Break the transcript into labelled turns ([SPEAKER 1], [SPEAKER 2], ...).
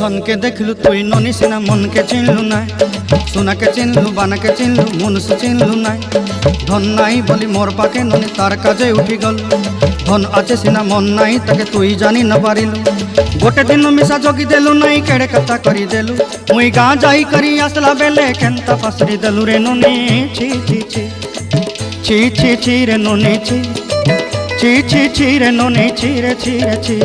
[SPEAKER 1] ধনকে দেখলু তুই ননি সিনা মনকে চিনলু না, সোনাকে চিনলু বানাকে চিনলু মনুষ্য চিনলু না। ধন নাই বলি মোর পাকে ননি তার কাজে উঠি গল, ধন আছে সিনা মন নাই তাকে তুই জানি না পারিলু। গোটে দিন মিশা জগি দেলু নাই কেড়ে কথা করি দেলু, মুই গাঁ যাই করি আসলা বেলে কেনতা পাসরি দেলু রে ননি। ছি ছি ছি ছি ছি ছি রে ননি ছি ছি ছি ছি রে ননি ছি রে ছি রে ছি।